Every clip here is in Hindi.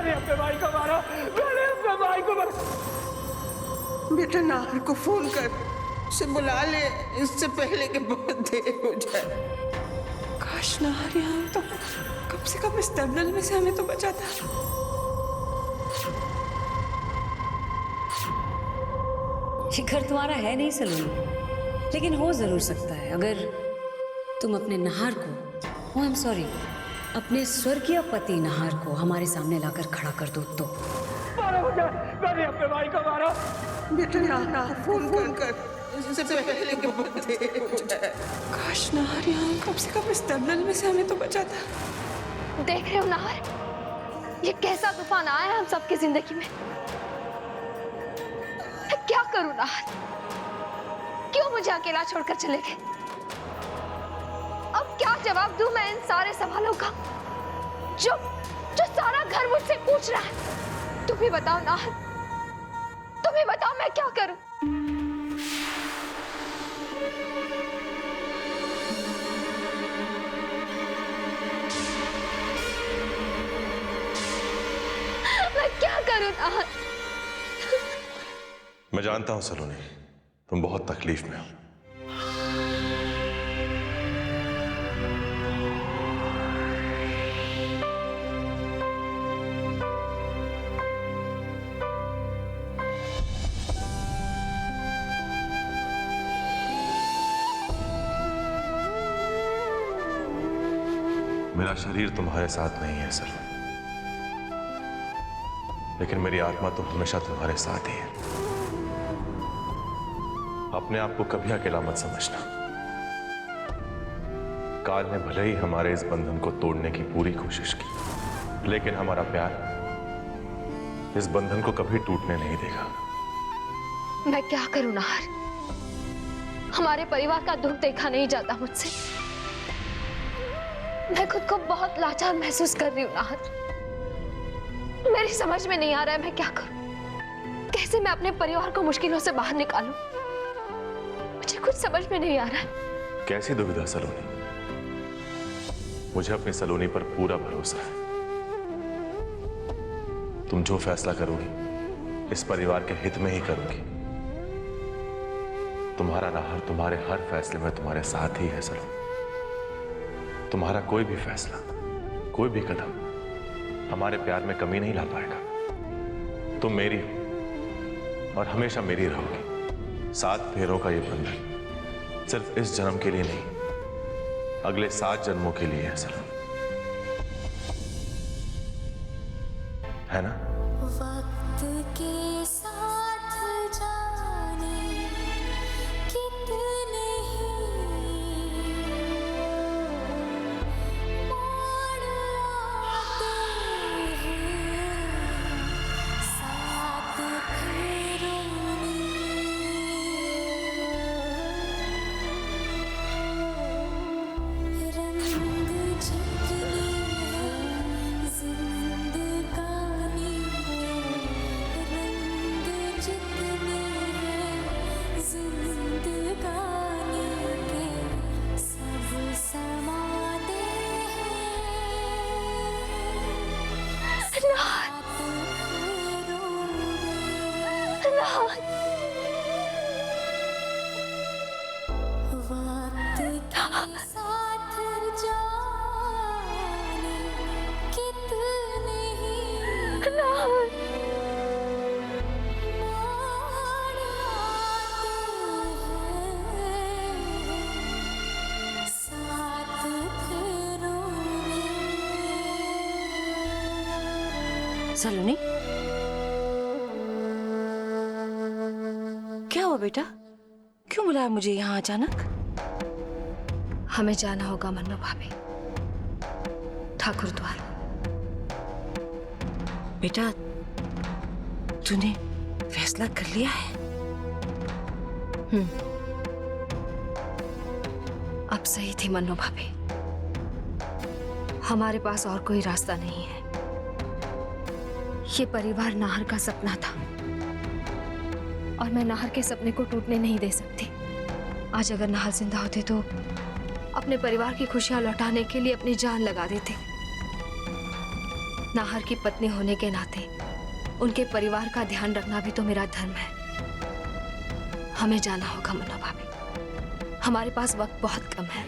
मैंने अपने भाई को मारा, मैंने अपने भाई को मारा। बेटा नाहर को फोन कर, उसे बुला ले इससे पहले कि बहुत देर हो जाए। काश नाहर यहाँ तो कम से कम इस दलदल में से हमें तो बचाता। ये घर तुम्हारा है नहीं सलोनी, लेकिन हो जरूर सकता है अगर तुम अपने नाहर को, आई एम सॉरी, अपने स्वर्गीय पति नाहर को हमारे सामने लाकर खड़ा कर दो तो। मारा मुझे, मैंने अपने भाई को मारा। बेटा नाहर फोन कर इससे पहले कि बहुत देर हो जाए। काश नाहर यहाँ कम से कम इस दलदल में से हमें तो बचाता। देख रहे हो नाहर, ये कैसा तूफान आया है हम सबकी जिंदगी में। मैं क्या करूं नाहर, क्यों मुझे अकेला छोड़कर चले गए? अब क्या जवाब दूं मैं इन सारे सवालों का जो सारा घर मुझसे पूछ रहा है? तुम ही बताओ नाहर, तुम ही बताओ मैं क्या करूं? मैं क्या करूं नाहर? मैं जानता हूं सलोनी, तुम बहुत तकलीफ में हो। मेरा शरीर तुम्हारे साथ नहीं है सलोनी, लेकिन मेरी आत्मा तो हमेशा तुम्हारे साथ ही है। अपने आप को कभी अकेला मत समझना। काल ने भले ही हमारे इस बंधन को तोड़ने की पूरी कोशिश की, लेकिन हमारा प्यार इस बंधन को कभी टूटने नहीं देगा। मैं क्या करूं नाहर, हमारे परिवार का दुख देखा नहीं जाता मुझसे। मैं खुद को बहुत लाचार महसूस कर रही हूँ नाहर। मेरी समझ में नहीं आ रहा है मैं क्या करूं, कैसे मैं अपने परिवार को मुश्किलों से बाहर निकालूं। मुझे कुछ समझ में नहीं आ रहा है। कैसी दुविधा सलोनी, मुझे अपनी सलोनी पर पूरा भरोसा है। तुम जो फैसला करोगी इस परिवार के हित में ही करोगी। तुम्हारा नाहर तुम्हारे हर फैसले में तुम्हारे साथ ही है सलोनी। तुम्हारा कोई भी फैसला, कोई भी कदम हमारे प्यार में कमी नहीं ला पाएगा। तुम मेरी हो और हमेशा मेरी रहोगी। 7 फेरों का ये बंधन सिर्फ इस जन्म के लिए नहीं, अगले 7 जन्मों के लिए है सलोनी, है ना? वक्त के साथ जाने कितने ही मोड़ आते हैं, साथ फेरों में रंग जितने हैं जिंदगानी में, रंग जितने हैं जिंदगानी के सब समाते हैं, नाहर, साथ फेरों में। नाहर, वक्त के साथ जाने कितने ही नाहर। मोड़ आते हैं, साथ फेरों में। सलोनी, क्या हुआ बेटा, क्यों बुलाया मुझे यहाँ अचानक? हमें जाना होगा मन्नू भाभी, ठाकुर द्वार। बेटा तूने फैसला कर लिया है? अब सही थी मन्नू भाभी, हमारे पास और कोई रास्ता नहीं है। ये परिवार नाहर का सपना था और मैं नाहर के सपने को टूटने नहीं दे सकती। आज अगर नाहर जिंदा होते तो अपने परिवार की खुशियां लौटाने के लिए अपनी जान लगा देते। नाहर की पत्नी होने के नाते उनके परिवार का ध्यान रखना भी तो मेरा धर्म है। हमें जाना होगा मुन्ना भाभी, हमारे पास वक्त बहुत कम है।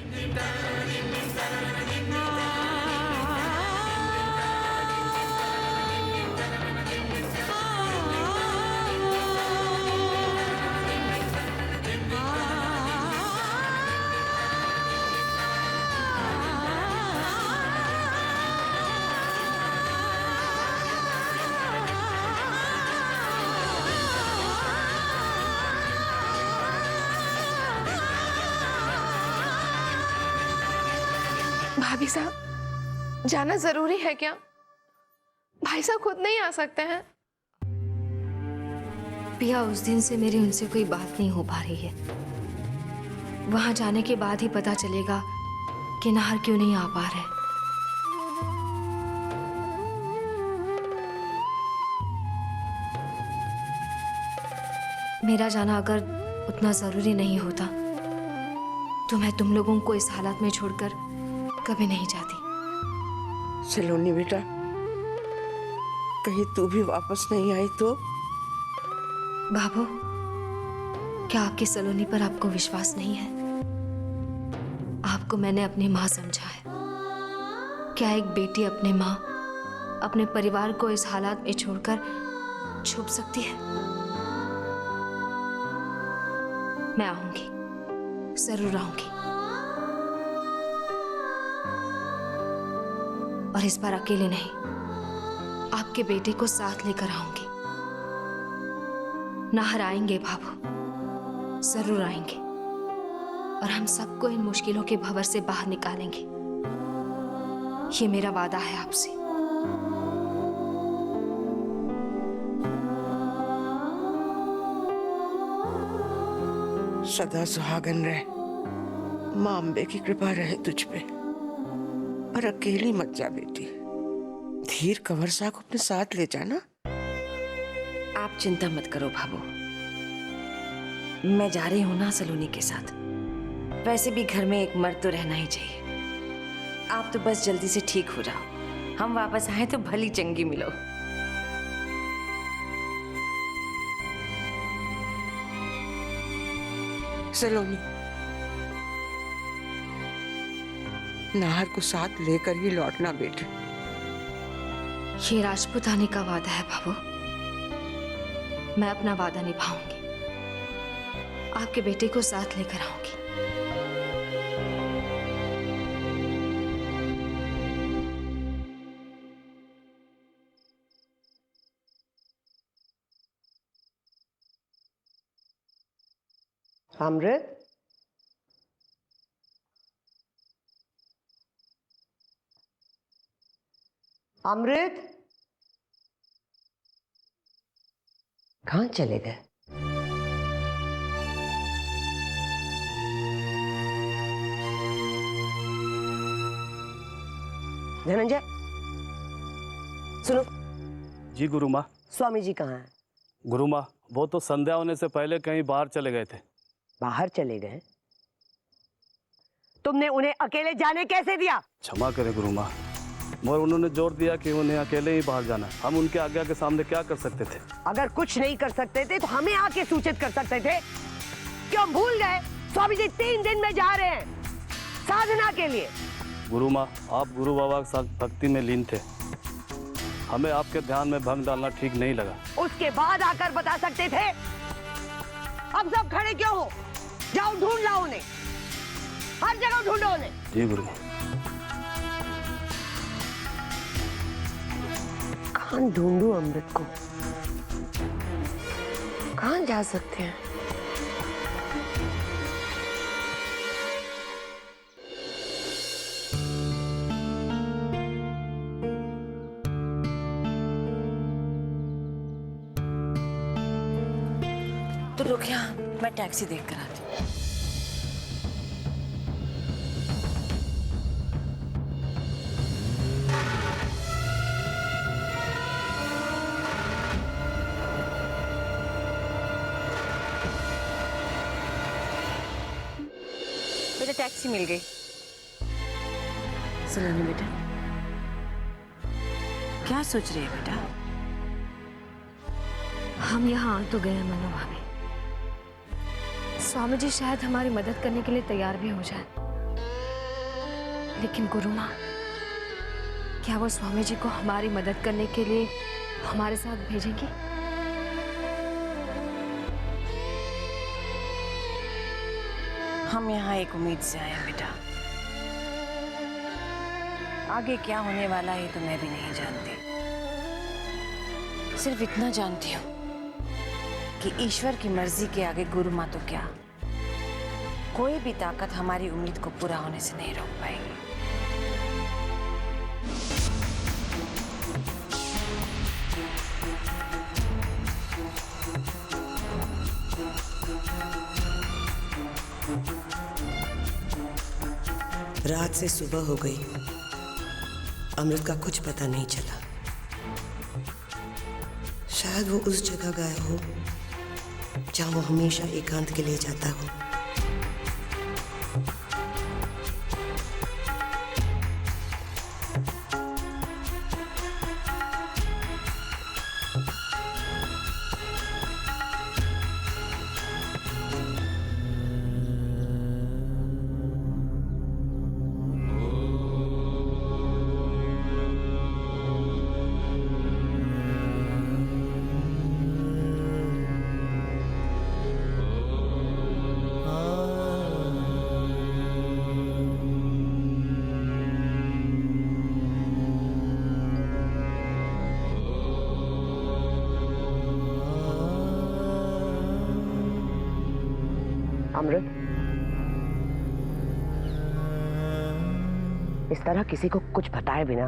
भाभी साहब, जाना जरूरी है क्या? भाई साहब खुद नहीं आ सकते हैं? पिया, उस दिन से मेरी उनसे कोई बात नहीं हो पा रही है। वहां जाने के बाद ही पता चलेगा कि नाहर क्यों नहीं आ पा रहे। मेरा जाना अगर उतना जरूरी नहीं होता तो मैं तुम लोगों को इस हालत में छोड़कर कभी नहीं जाती। सलोनी बेटा, कहीं तू भी वापस नहीं आई तो? बाबू, क्या आपकी सलोनी पर आपको विश्वास नहीं है? आपको मैंने अपनी माँ समझा है। क्या एक बेटी अपने माँ, अपने परिवार को इस हालात में छोड़कर छुप सकती है? मैं आऊंगी, जरूर आऊंगी, और इस बार अकेले नहीं, आपके बेटे को साथ लेकर आऊंगी। नाहर आएंगे बाबू, जरूर आएंगे, और हम सबको इन मुश्किलों के भंवर से बाहर निकालेंगे। ये मेरा वादा है आपसे। सदा सुहागन रहे, मां अम्बे की कृपा रहे तुझ पे। पर अकेली मत जा बेटी, धीर कंवर साहब को अपने साथ ले जाना। आप चिंता मत करो भाभो, मैं जा रही हूं ना सलोनी के साथ। वैसे भी घर में एक मर्द तो रहना ही चाहिए। आप तो बस जल्दी से ठीक हो जाओ, हम वापस आए तो भली चंगी मिलो। सलोनी, नाहर को साथ लेकर ही लौटना बेटे। ये राजपूताने का वादा है बाबू, मैं अपना वादा निभाऊंगी, आपके बेटे को साथ लेकर आऊंगी। अमृत, अमृत, कहाँ चले गए? धनंजय, सुनो। जी गुरु माँ। स्वामी जी कहाँ हैं? गुरु माँ, वो तो संध्या होने से पहले कहीं बाहर चले गए थे। बाहर चले गए? तुमने उन्हें अकेले जाने कैसे दिया? क्षमा करें गुरु माँ, मगर उन्होंने जोर दिया कि उन्हें अकेले ही बाहर जाना। हम उनके आज्ञा के सामने क्या कर सकते थे? अगर कुछ नहीं कर सकते थे तो हमें आके सूचित कर सकते थे। क्यों भूल गए? स्वामी जी 3 दिन में जा रहे हैं साधना के लिए। गुरु माँ, आप गुरु बाबा के साथ भक्ति में लीन थे, हमें आपके ध्यान में भंग डालना ठीक नहीं लगा। उसके बाद आकर बता सकते थे। अब सब खड़े क्यों हो? जाओ ढूंढ लाओ उन्हें, हर जगह ढूंढो उन्हें। जी गुरु माँ। कहाँ ढूंढूं अमृत को? कहाँ जा सकते हैं? तो रुक यहाँ, मैं टैक्सी देख कर आती हूँ। बेटा टैक्सी मिल गई। सलोनी बेटा, क्या सोच रही है बेटा? हम यहाँ आ तो गए हैं मनु भाभी। स्वामी जी शायद हमारी मदद करने के लिए तैयार भी हो जाए, लेकिन गुरु माँ, क्या वो स्वामी जी को हमारी मदद करने के लिए हमारे साथ भेजेंगी? हम यहाँ एक उम्मीद से आए हैं बेटा। आगे क्या होने वाला है तो मैं भी नहीं जानती। सिर्फ इतना जानती हूँ कि ईश्वर की मर्जी के आगे गुरु माँ तो क्या, कोई भी ताकत हमारी उम्मीद को पूरा होने से नहीं रोक पाएगी। रात से सुबह हो गई, अमृत का कुछ पता नहीं चला। शायद वो उस जगह गया हो जहां वो हमेशा एकांत के लिए जाता हो। अमृत, इस तरह किसी को कुछ बताए बिना,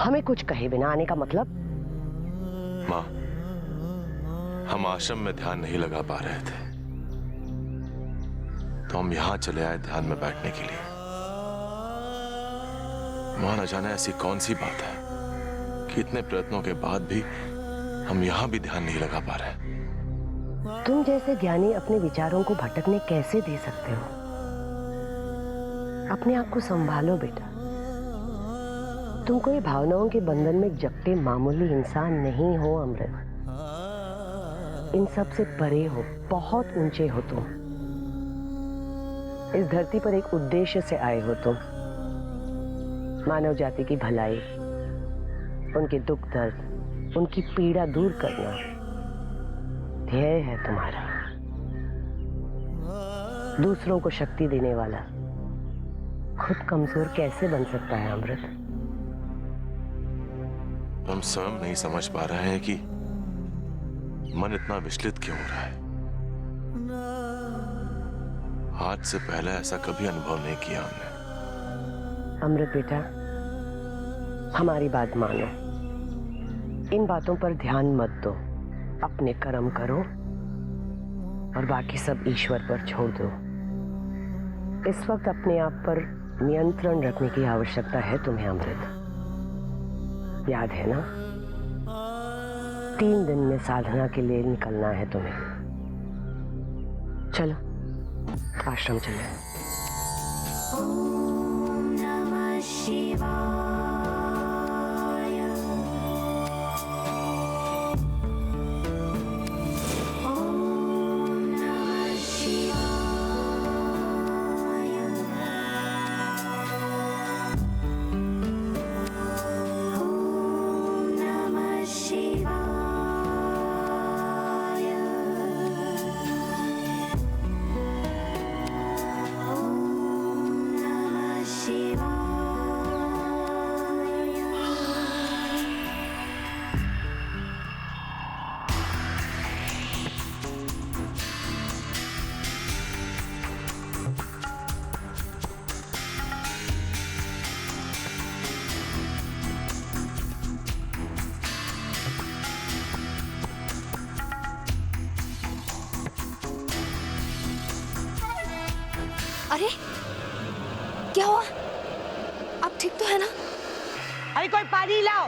हमें कुछ कहे बिना आने का मतलब? माँ, हम आश्रम में ध्यान नहीं लगा पा रहे थे, तो हम यहाँ चले आए ध्यान में बैठने के लिए। माँ, न जाने ऐसी कौन सी बात है कि इतने प्रयत्नों के बाद भी हम यहाँ भी ध्यान नहीं लगा पा रहे। तुम जैसे ज्ञानी अपने विचारों को भटकने कैसे दे सकते हो? अपने आप को संभालो बेटा। तुम कोई भावनाओं के बंधन में जकटे मामूली इंसान नहीं हो अमृत। इन सब से परे हो, बहुत ऊंचे हो तुम। इस धरती पर एक उद्देश्य से आए हो तुम। मानव जाति की भलाई, उनके दुख दर्द, उनकी पीड़ा दूर करना ध्येय है तुम्हारा। दूसरों को शक्ति देने वाला खुद कमजोर कैसे बन सकता है अमृत? हम स्वयं नहीं समझ पा रहे हैं कि मन इतना विचलित क्यों हो रहा है। आज से पहले ऐसा कभी अनुभव नहीं किया हमने। अमृत बेटा, हमारी बात मानो। इन बातों पर ध्यान मत दो। अपने कर्म करो और बाकी सब ईश्वर पर छोड़ दो। इस वक्त अपने आप पर नियंत्रण रखने की आवश्यकता है तुम्हें अमृत। याद है ना, 3 दिन में साधना के लिए निकलना है तुम्हें। चलो आश्रम चले। ओम नमः शिवाय। अरे क्या हुआ? आप ठीक तो है ना? अरे कोई पानी लाओ।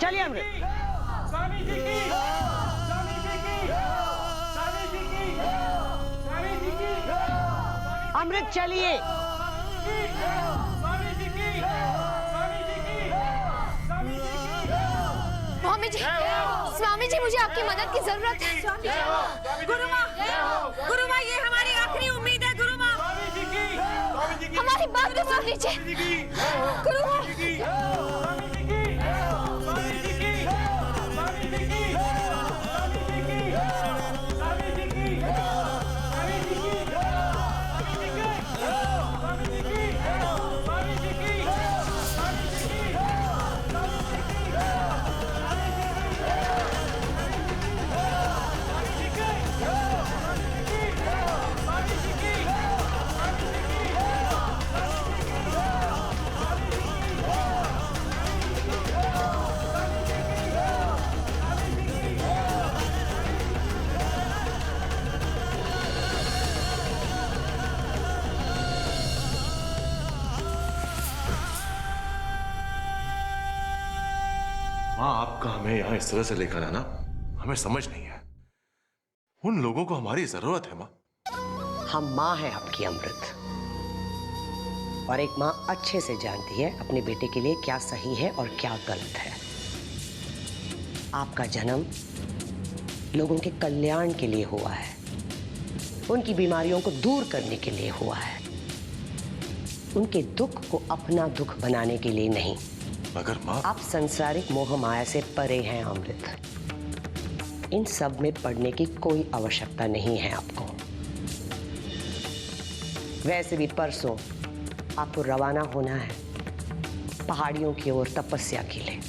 चलिए अमृत। स्वामी जी की, स्वामी जी की, स्वामी जी की, स्वामी जी की, अमृत चलिए। स्वामी जी की, स्वामी जी की, स्वामी जी की। स्वामी जी मुझे आपकी मदद की जरूरत है। गुरुमा ये हमारी आखिरी उम्मीद है गुरुमा। स्वामी जी की, स्वामी जी की, हमारी बात तो सुन लीजिए गुरुमा। स्वामी जी की, स्वामी जी की, स्वामी जी की, स्वामी जी की, स्वामी जी की, स्वामी जी की, स्वामी जी की, स्वामी जी की, स्वामी जी की, स्वामी जी की, माँ, आपका हमें यहाँ इस तरह से लेकर आना हमें समझ नहीं है। उन लोगों को हमारी जरूरत है माँ। हम माँ हैं आपकी अमृत, और एक माँ अच्छे से जानती है अपने बेटे के लिए क्या सही है और क्या गलत है। आपका जन्म लोगों के कल्याण के लिए हुआ है, उनकी बीमारियों को दूर करने के लिए हुआ है, उनके दुख को अपना दुख बनाने के लिए नहीं। मगर माँ, आप संसारिक मोह माया से परे हैं अमृत। इन सब में पड़ने की कोई आवश्यकता नहीं है आपको। वैसे भी परसों आपको रवाना होना है पहाड़ियों की ओर तपस्या के लिए।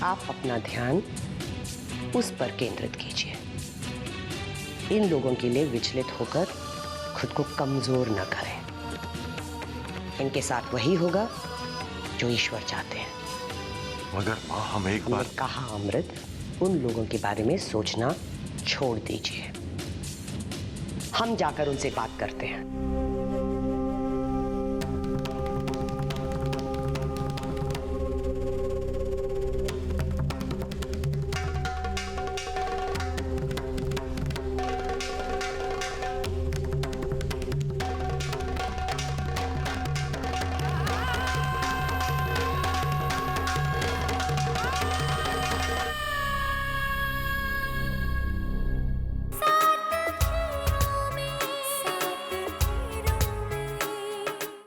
आप अपना ध्यान उस पर केंद्रित कीजिए। इन लोगों के लिए विचलित होकर खुद को कमजोर न करें। इनके साथ वही होगा जो ईश्वर चाहते हैं। मगर माँ, हम एक बार कहा अमृत, उन लोगों के बारे में सोचना छोड़ दीजिए। हम जाकर उनसे बात करते हैं।